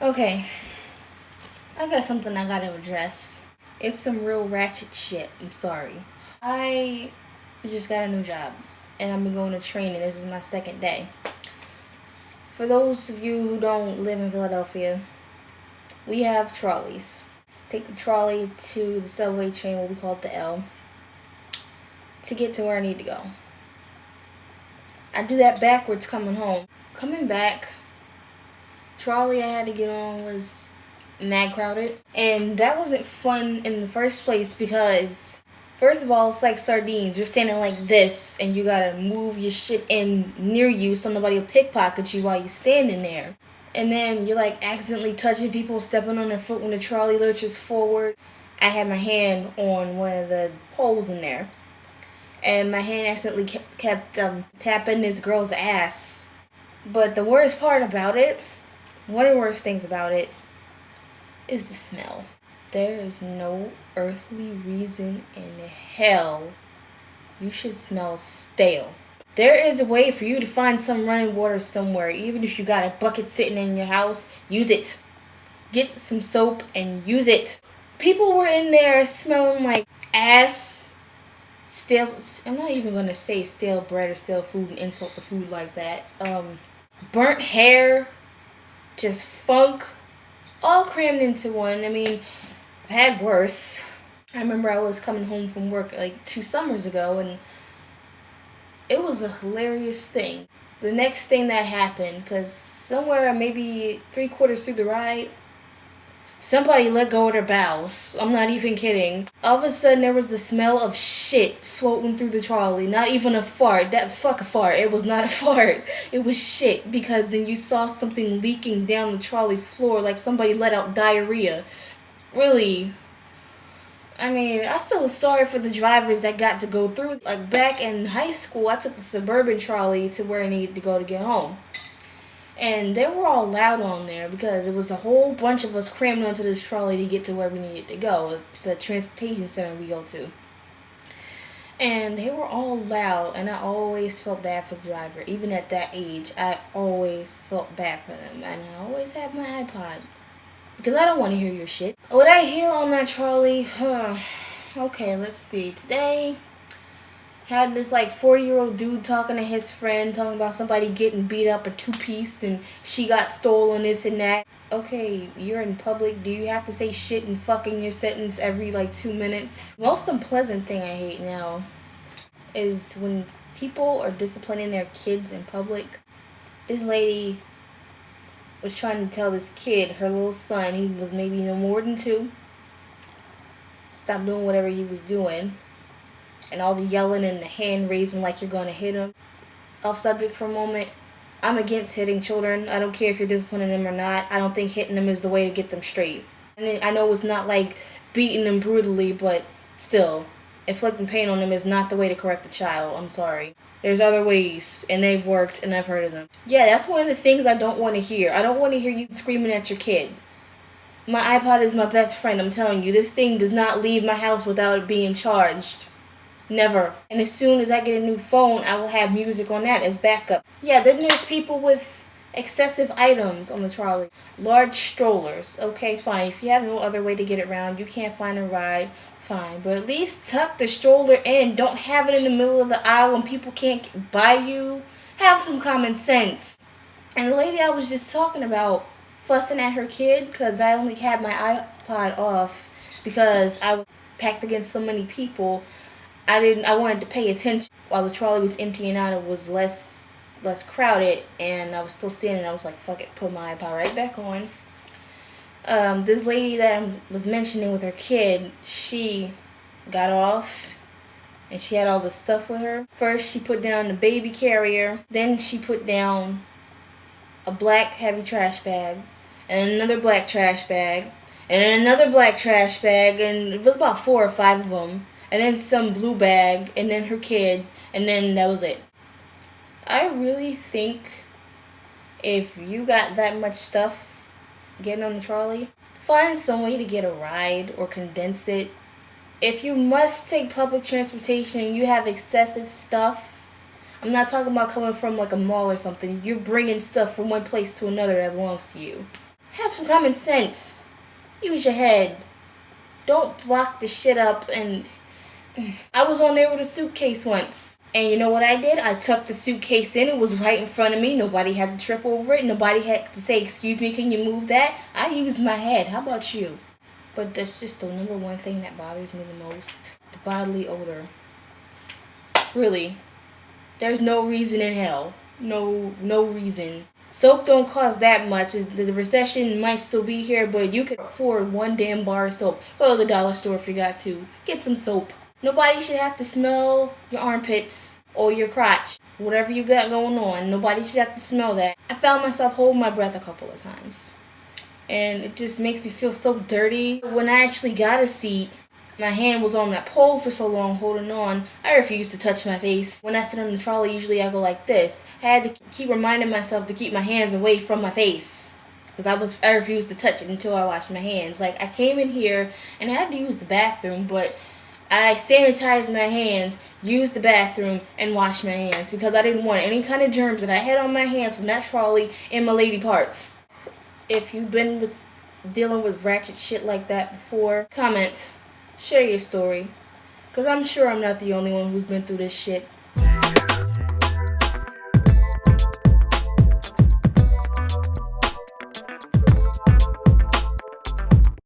Okay, I got something I gotta address. It's some real ratchet shit. I'm sorry. I just got a new job and I've been going to training. This is my second day. For those of you who don't live in Philadelphia, we have trolleys. Take the trolley to the subway train, what we call it the L, to get to where I need to go. I do that backwards coming home. Coming back, trolley I had to get on was mad crowded. And that wasn't fun in the first place because, first of all, it's like sardines. You're standing like this and you gotta move your shit in near you so nobody will pickpocket you while you're standing there. And then you're like accidentally touching people, stepping on their foot when the trolley lurches forward. I had my hand on one of the poles in there. And my hand accidentally kept tapping this girl's ass. But the worst part about it, one of the worst things about it, is the smell. There is no earthly reason in hell you should smell stale. There is a way for you to find some running water somewhere. Even if you got a bucket sitting in your house, use it. Get some soap and use it. People were in there smelling like ass, stale. I'm not even gonna say stale bread or stale food and insult the food like that. Burnt hair, just funk, all crammed into one. I mean, I've had worse. I remember I was coming home from work like 2 summers ago, and it was a hilarious thing. The next thing that happened, because somewhere maybe 3/4 through the ride, somebody let go of their bowels. I'm not even kidding. All of a sudden, there was the smell of shit floating through the trolley. Not even a fart. Fuck a fart. It was not a fart. It was shit, because then you saw something leaking down the trolley floor like somebody let out diarrhea. Really. I mean, I feel sorry for the drivers that got to go through. Like back in high school, I took the suburban trolley to where I needed to go to get home. And they were all loud on there because it was a whole bunch of us crammed onto this trolley to get to where we needed to go. It's a transportation center we go to. And they were all loud, and I always felt bad for the driver. Even at that age, I always felt bad for them. And I always had my iPod, because I don't want to hear your shit. What I hear on that trolley, okay, let's see. Today, had this like 40-year-old dude talking to his friend, talking about somebody getting beat up a 2-piece and she got stolen, this and that. Okay, you're in public. Do you have to say shit and fucking your sentence every like 2 minutes? Most unpleasant thing I hate now is when people are disciplining their kids in public. This lady was trying to tell this kid, her little son, he was maybe no more than 2, stop doing whatever he was doing. And all the yelling and the hand raising like you're going to hit him. Off subject for a moment, I'm against hitting children. I don't care if you're disciplining them or not. I don't think hitting them is the way to get them straight. And I know it's not like beating them brutally, but still, inflicting pain on them is not the way to correct a child. I'm sorry. There's other ways, and they've worked, and I've heard of them. Yeah, that's one of the things I don't want to hear. I don't want to hear you screaming at your kid. My iPod is my best friend, I'm telling you. This thing does not leave my house without it being charged. Never. And as soon as I get a new phone, I will have music on that as backup. Yeah, then there's people with excessive items on the trolley. Large strollers. Okay, fine. If you have no other way to get around, you can't find a ride, fine. But at least tuck the stroller in. Don't have it in the middle of the aisle when people can't buy you. Have some common sense. And the lady I was just talking about fussing at her kid because I only had my iPod off because I was packed against so many people. I wanted to pay attention while the trolley was emptying out. It was less crowded, and I was still standing. I was like, fuck it, put my iPod right back on. This lady that I was mentioning with her kid, she got off, and she had all the stuff with her. First, she put down the baby carrier. Then she put down a black heavy trash bag, and another black trash bag, and then another black trash bag, and it was about 4 or 5 of them. And then some blue bag, and then her kid, and then that was it. I really think if you got that much stuff getting on the trolley, find some way to get a ride or condense it. If you must take public transportation and you have excessive stuff, I'm not talking about coming from like a mall or something. You're bringing stuff from one place to another that belongs to you. Have some common sense. Use your head. Don't block the shit up. And I was on there with a suitcase once. And you know what I did? I tucked the suitcase in. It was right in front of me. Nobody had to trip over it. Nobody had to say, excuse me, can you move that? I used my head. How about you? But that's just the number one thing that bothers me the most. The bodily odor. Really. There's no reason in hell. No reason. Soap don't cost that much. The recession might still be here, but you can afford one damn bar of soap. Go to the dollar store if you got to. Get some soap. Nobody should have to smell your armpits or your crotch. Whatever you got going on, nobody should have to smell that. I found myself holding my breath a couple of times. And it just makes me feel so dirty. When I actually got a seat, my hand was on that pole for so long holding on, I refused to touch my face. When I sit on the trolley, usually I go like this. I had to keep reminding myself to keep my hands away from my face. Because I refused to touch it until I washed my hands. Like, I came in here and I had to use the bathroom, but I sanitized my hands, used the bathroom, and washed my hands. Because I didn't want any kind of germs that I had on my hands from that trolley in my lady parts. If you've been dealing with ratchet shit like that before, comment. Share your story. Because I'm sure I'm not the only one who's been through this shit.